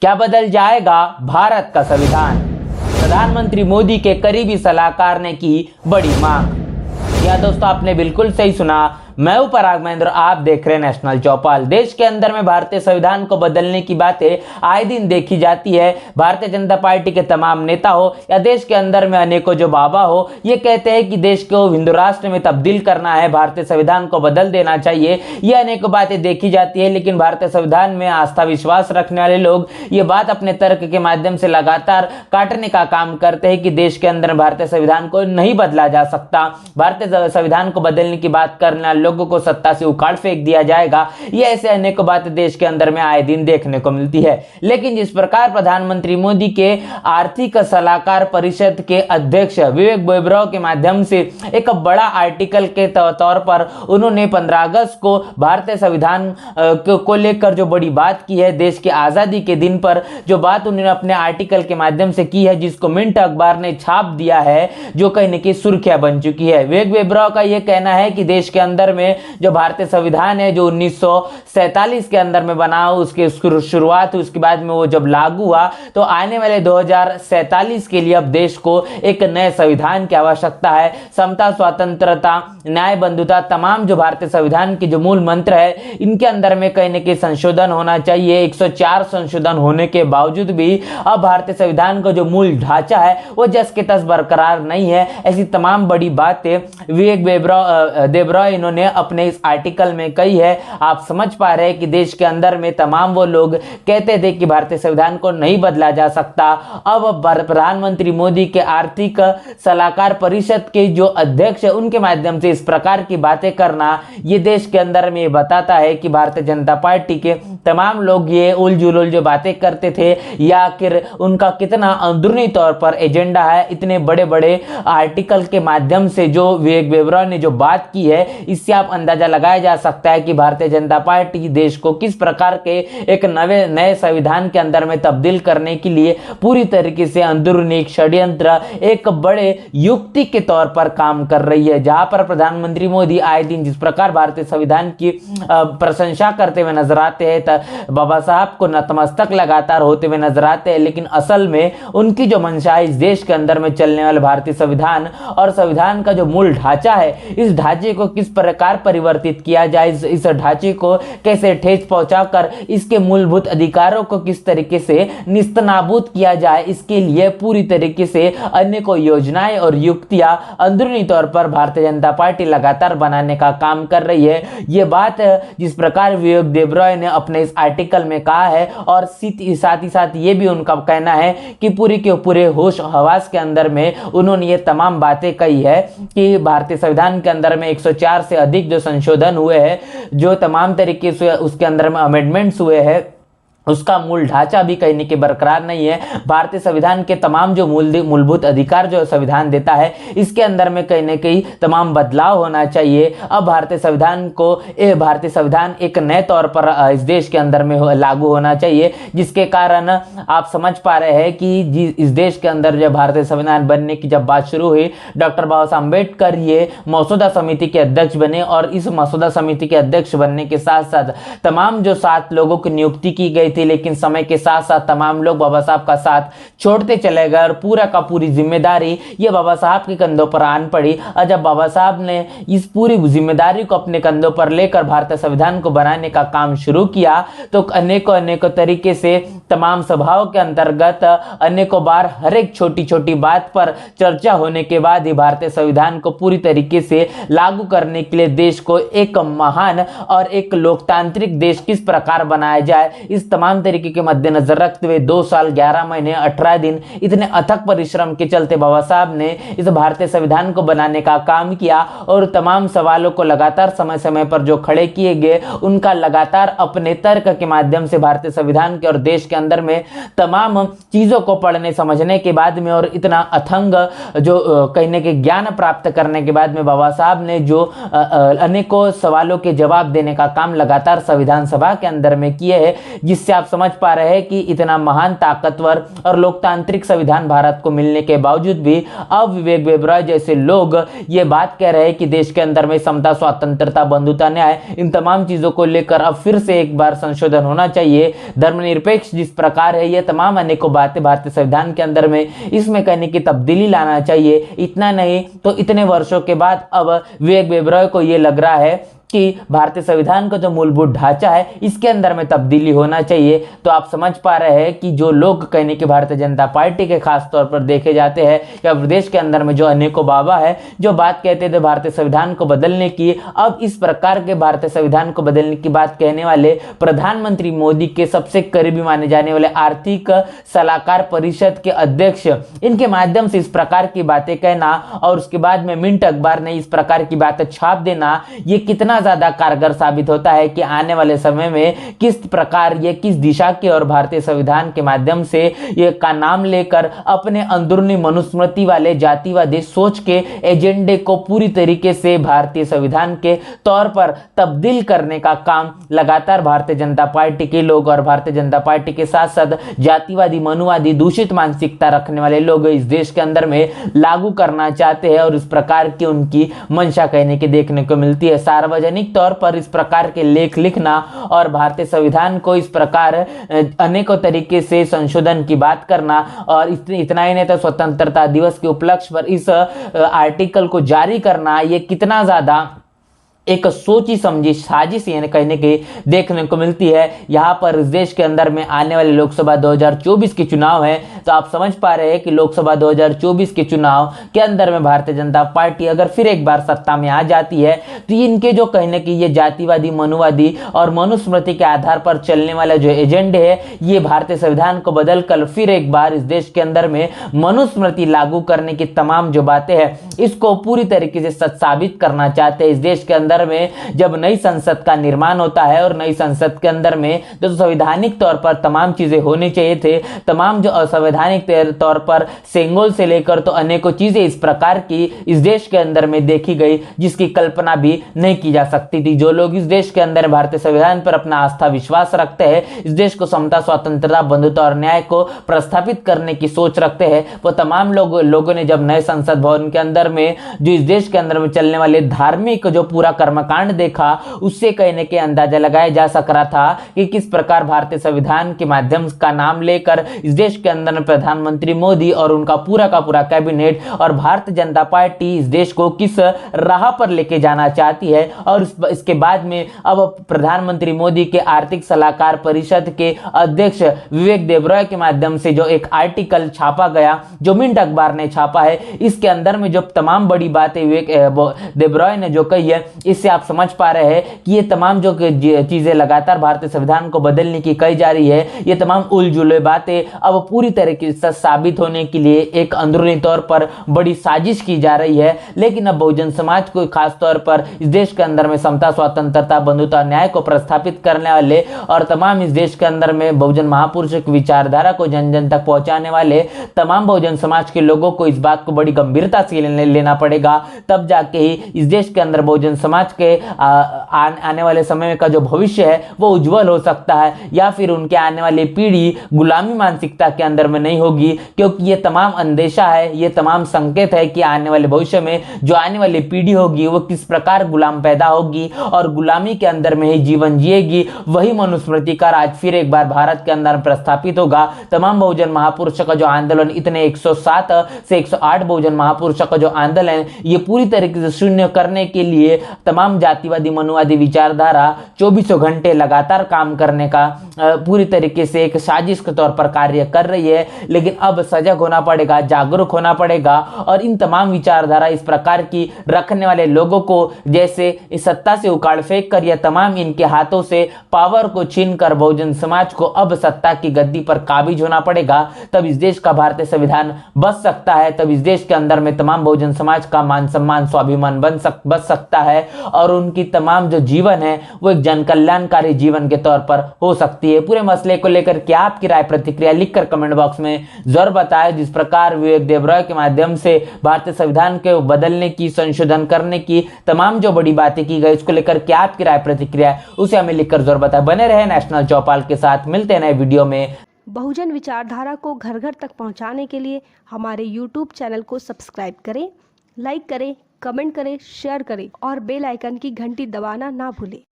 क्या बदल जाएगा भारत का संविधान? प्रधानमंत्री मोदी के करीबी सलाहकार ने की बड़ी मांग। या दोस्तों, आपने बिल्कुल सही सुना। मैं हूं पराग महेंद्र, आप देख रहे हैं नेशनल चौपाल। देश के अंदर में भारतीय संविधान को बदलने की बातें आए दिन देखी जाती है। भारतीय जनता पार्टी के तमाम नेता हो या देश के अंदर में अनेकों जो बाबा हो, ये कहते हैं कि देश को हिंदू राष्ट्र में तब्दील करना है, भारतीय संविधान को बदल देना चाहिए। ये अनेकों बातें देखी जाती है, लेकिन भारतीय संविधान में आस्था विश्वास रखने वाले लोग ये बात अपने तर्क के माध्यम से लगातार काटने का काम करते हैं कि देश के अंदर भारतीय संविधान को नहीं बदला जा सकता। भारतीय संविधान को बदलने की बात करना लोगों को सत्ता से उखाड़ फेंक दिया जाएगा। ये ऐसे अनेक बातें देश के अंदर में आए दिन देखने को मिलती है। लेकिन जिस प्रकार प्रधानमंत्री मोदी के आर्थिक सलाहकार परिषद के अध्यक्ष विवेक ओबेरॉय के माध्यम से एक बड़ा आर्टिकल के तौर पर उन्होंने 15 अगस्त को भारतीय संविधान को लेकर जो बड़ी बात की है, देश की आजादी के दिन पर जो बात उन्होंने अपने आर्टिकल के माध्यम से की है, जिसको मिंट अखबार ने छाप दिया है, जो कहीं न कहीं सुर्खियां बन चुकी है। विवेक ओबेरॉय का यह कहना है कि देश के अंदर में जो भारतीय संविधान है, जो 1947 के अंदर में बना, उसके शुरुआत हुई, उसके बाद में वो जब लागू हुआ, तो आने वाले 2047 के लिए अब देश को एक नए संविधान की आवश्यकता है। समता, स्वतंत्रता, न्याय, बंधुता, तमाम जो भारतीय संविधान के जो मूल मंत्र है, इनके अंदर में कहीं न कहीं संशोधन होना चाहिए। 104 संशोधन होने के बावजूद भी अब भारतीय संविधान का जो मूल ढांचा है वो जस के तस बरकरार नहीं है। ऐसी तमाम बड़ी बातें विवेक ओबेरॉय इन्होंने अपने इस आर्टिकल में कही है। आप समझ पा रहे हैं कि देश के अंदर में तमाम वो लोग कहते थे कि भारतीय संविधान को नहीं बदला जा सकता। अब प्रधानमंत्री मोदी के आर्थिक सलाहकार परिषद के जो अध्यक्ष है, उनके माध्यम से इस प्रकार की बातें करना, ये देश के अंदर में बताता है कि भारतीय जनता पार्टी के तमाम लोग ये उलझुल जो बातें करते थे, या फिर उनका कितना अंदरूनी तौर पर एजेंडा है। इतने बड़े बड़े आर्टिकल के माध्यम से जो विवेक ओबेरॉय ने जो बात की है, इससे आप अंदाजा लगाया जा सकता है कि भारतीय जनता पार्टी देश को किस प्रकार के एक नए संविधान के अंदर में तब्दील करने के लिए पूरी तरीके से अंदरूनी षड्यंत्र, एक बड़े युक्ति के तौर पर काम कर रही है। जहां पर प्रधानमंत्री मोदी आए दिन जिस प्रकार भारतीय संविधान की प्रशंसा करते हुए नजर आते हैं, बाबा साहब को नतमस्तक लगातार होते हुए नजर आते हैं, लेकिन असल में उनकी जो मंशा है, इस देश के अंदर में चलने वाले भारतीय संविधान और संविधान का जो मूल ढांचा है, इस ढांचे को किस प्रकार परिवर्तित किया जाए, इस ढांचे को कैसे ठेस पहुंचाकर इसके मूलभूत अधिकारों को किस तरीके से निस्तनाबूद किया जाए, इसके लिए पूरी तरीके से अनेकों योजनाएं और युक्तियां अंदरूनी तौर पर भारतीय जनता पार्टी लगातार बनाने का काम कर रही है। ये बात जिस प्रकार विवेक ओबेरॉय ने अपने इस आर्टिकल में कहा है, और साथ ही साथ ये भी उनका कहना है कि पूरे के पूरे होश हवास के अंदर में उन्होंने ये तमाम बातें कही है कि भारतीय संविधान के अंदर में 104 से अधिक जो संशोधन हुए हैं, जो तमाम तरीके से उसके अंदर में अमेंडमेंट्स हुए हैं, उसका मूल ढांचा भी कहीं न कहीं बरकरार नहीं है। भारतीय संविधान के तमाम जो मूलभूत अधिकार जो संविधान देता है, इसके अंदर में कहीं न कहीं तमाम बदलाव होना चाहिए। अब भारतीय संविधान एक नए तौर पर इस देश के अंदर में लागू होना चाहिए, जिसके कारण आप समझ पा रहे हैं कि इस देश के अंदर जब भारतीय संविधान बनने की जब बात शुरू हुई, डॉक्टर बाबा साहब अम्बेडकर ये मसौदा समिति के अध्यक्ष बने, और इस मसौदा समिति के अध्यक्ष बनने के साथ साथ तमाम जो 7 लोगों की नियुक्ति की गई थी, लेकिन समय के साथ साथ तमाम लोग बाबा साहब का साथ छोड़ते चले गए, और पूरा का पूरी जिम्मेदारी ये बाबा साहब के कंधों पर आन पड़ी। और जब बाबा साहब ने इस पूरी जिम्मेदारी को अपने कंधों पर लेकर भारतीय संविधान को बनाने का काम शुरू किया, तो अनेकों तरीके से तमाम सभाओं के अंतर्गत अनेकों बार हर एक छोटी छोटी बात पर चर्चा होने के बाद ही भारतीय संविधान को पूरी तरीके से लागू करने के लिए देश को एक महान और एक लोकतांत्रिक देश किस प्रकार बनाया जाए, इस तमाम तरीके के मद्देनजर रखते हुए 2 साल 11 महीने 18 दिन इतने अथक परिश्रम के चलते बाबा साहब ने इस भारतीय संविधान को बनाने का काम किया, और तमाम सवालों को लगातार समय समय पर जो खड़े किए गए, उनका लगातार अपने तर्क के माध्यम से भारतीय संविधान के और देश के अंदर में तमाम चीजों को पढ़ने समझने के बाद में, और इतना अथंग जो कहने के ज्ञान प्राप्त करने के बाद में बाबा साहब ने जो अनेकों सवालों के जवाब देने का काम लगातार संविधान सभा के अंदर में किए हैं, जिससे इससे आप समझ पा रहे हैं कि इतना महान, ताकतवर और लोकतांत्रिक संविधान भारत को मिलने के बावजूद भी अब विवेक ओबेरॉय जैसे लोग ये बात कह रहे हैं कि देश के अंदर में समता, स्वतंत्रता, बंधुता, न्याय, इन तमाम चीजों को लेकर अब फिर से एक बार संशोधन होना चाहिए। धर्मनिरपेक्ष जिस प्रकार है, ये तमाम अनेकों बातें भारतीय संविधान के अंदर में इसमें कहने की तब्दीली लाना चाहिए। इतना नहीं तो इतने वर्षों के बाद अब विवेक ओबेरॉय को ये लग रहा है कि भारतीय संविधान का जो मूलभूत ढांचा है इसके अंदर में तब्दीली होना चाहिए। तो आप समझ पा रहे हैं कि जो लोग कहने की भारतीय जनता पार्टी के खास तौर पर देखे जाते हैं या प्रदेश के अंदर में जो अनेकों बाबा है जो बात कहते थे भारतीय संविधान को बदलने की, अब इस प्रकार के भारतीय संविधान को बदलने की बात कहने वाले प्रधानमंत्री मोदी के सबसे करीबी माने जाने वाले आर्थिक सलाहकार परिषद के अध्यक्ष, इनके माध्यम से इस प्रकार की बातें कहना और उसके बाद में मिंट अखबार ने इस प्रकार की बातें छाप देना, ये कितना ज्यादा कारगर साबित होता है कि आने वाले समय में किस प्रकार ये किस दिशा की और भारतीय संविधान के माध्यम से ये का नाम लेकर अपने अंदरूनी मनुस्मृति वाले जातिवादी सोच के एजेंडे को पूरी तरीके से भारतीय संविधान के तौर पर तब्दील करने का काम लगातार भारतीय जनता पार्टी के लोग और भारतीय जनता पार्टी के साथ साथ जातिवादी, मनुवादी, दूषित मानसिकता रखने वाले लोग इस देश के अंदर में लागू करना चाहते हैं और इस प्रकार की उनकी मंशा कहने की देखने को मिलती है। सार्वजनिक तौर पर इस प्रकार के लेख लिखना और भारतीय संविधान को इस प्रकार अनेकों तरीके से संशोधन की बात करना और इतना ही नहीं तो स्वतंत्रता दिवस के उपलक्ष्य पर इस आर्टिकल को जारी करना, ये कितना ज्यादा एक सोची समझी साजिश कहने की देखने को मिलती है। यहाँ पर इस देश के अंदर में आने वाले लोकसभा 2024 के चुनाव है, तो आप समझ पा रहे हैं कि लोकसभा 2024 के चुनाव के अंदर में भारतीय जनता पार्टी अगर फिर एक बार सत्ता में आ जाती है तो इनके जो कहने की ये जातिवादी, मनुवादी और मनुस्मृति के आधार पर चलने वाला जो एजेंडे है, ये भारतीय संविधान को बदल कर फिर एक बार इस देश के अंदर में मनुस्मृति लागू करने की तमाम जो बातें हैं इसको पूरी तरीके से सच साबित करना चाहते हैं। इस देश के अंदर में जब नई संसद का निर्माण होता है और नई संसद के अंदर में जो संवैधानिक तौर पर तमाम चीजें होनी चाहिए थे, तमाम जो असंवैधानिक तौर पर सेंगोल से लेकर तो अनेकों चीजें इस प्रकार की इस देश के अंदर में देखी गई जिसकी कल्पना भी नहीं की जा सकती थी। जो लोग इस देश के अंदर भारतीय संविधान पर अपना आस्था विश्वास रखते हैं, इस देश को समता, स्वतंत्रता, बंधुता और न्याय को प्रस्थापित करने की सोच रखते हैं, वो तमाम लोगों ने जब नए संसद भवन के अंदर में जो इस देश के अंदर में चलने वाले धार्मिक जो पूरा कर्मकांड देखा, उससे कहने के अंदाजा लगाया जा सक रहा था कि किस प्रकार भारतीय संविधान के माध्यम का नाम लेकर इस देश के अंदर प्रधानमंत्री मोदी और उनका पूरा का पूरा कैबिनेट और भारतीय जनता पार्टी इस देश को किस राह पर लेके जाना चाहती है। और इसके बाद में अब प्रधानमंत्री मोदी के आर्थिक सलाहकार परिषद के अध्यक्ष विवेक ओबेरॉय के माध्यम से जो एक आर्टिकल छापा गया, जो मिंट अखबार ने छापा है, इसके अंदर में जो तमाम बड़ी बातें विवेक ओबेरॉय ने जो कही है, इससे आप समझ पा रहे हैं कि ये तमाम जो चीजें लगातार भारतीय संविधान को बदलने की कही जा रही है, ये तमाम उलझुले बातें अब पूरी तरीके से साबित होने के लिए एक अंदरूनी तौर पर बड़ी साजिश की जा रही है। लेकिन अब बहुजन समाज को खास तौर पर इस देश के अंदर में समता, स्वतंत्रता, बंधुता, न्याय को प्रस्थापित करने वाले और तमाम इस देश के अंदर में बहुजन महापुरुषों की विचारधारा को जन जन तक पहुंचाने वाले तमाम बहुजन समाज के लोगों को इस बात को बड़ी गंभीरता से लेना पड़ेगा, तब जाके ही इस देश के अंदर बहुजन समाज के आने वाले समय का जो भविष्य है वो उज्जवल हो सकता है, या फिर उनके आने वाली पीढ़ी गुलामी मानसिकता के अंदर में नहीं होगी। क्योंकि ये तमाम अंदेशा है, ये तमाम संकेत है कि आने वाले भविष्य में जो आने वाली पीढ़ी होगी वो किस प्रकार गुलाम पैदा होगी और गुलामी के अंदर में ही जीवन जिएगी। वही मनुस्मृति का राज फिर एक बार भारत के अंदर प्रस्थापित होगा। तमाम बहुजन महापुरुषों का जो आंदोलन, इतने 107 से 108 बहुजन महापुरुषों का जो आंदोलन, ये पूरी तरीके से शून्य करने के लिए तमाम जातिवादी, मनुवादी विचारधारा 24 घंटे लगातार काम करने का पूरी तरीके से एक साजिश के तौर पर कार्य कर रही है। लेकिन अब सजग होना पड़ेगा, जागरूक होना पड़ेगा और इन तमाम विचारधारा इस प्रकार की रखने वाले लोगों को जैसे इस सत्ता से उखाड़ फेंक कर या तमाम इनके हाथों से पावर को छीन कर बहुजन समाज को अब सत्ता की गद्दी पर काबिज होना पड़ेगा। तब इस देश का भारतीय संविधान बच सकता है, तब इस देश के अंदर में तमाम बहुजन समाज का मान सम्मान, स्वाभिमान बच सकता है और उनकी तमाम जो जीवन है वो एक जन कल्याणकारी जीवन के तौर पर हो सकती है। पूरे मसले को लेकर क्या आपकी राय प्रतिक्रिया लिखकर कमेंट बॉक्स में में जोर बताया। जिस प्रकार विवेक देबरॉय के माध्यम से भारतीय संविधान के बदलने की, संशोधन करने की तमाम जो बड़ी बातें की गई, उसको लेकर क्या आपकी राय प्रतिक्रिया है उसे हमें लिखकर जोर बताएं। बने रहे नेशनल चौपाल के साथ, मिलते हैं नए वीडियो में। बहुजन विचारधारा को घर घर तक पहुंचाने के लिए हमारे YouTube चैनल को सब्सक्राइब करें, लाइक करें, कमेंट करें, शेयर करें और बेल आइकन की घंटी दबाना ना भूलें।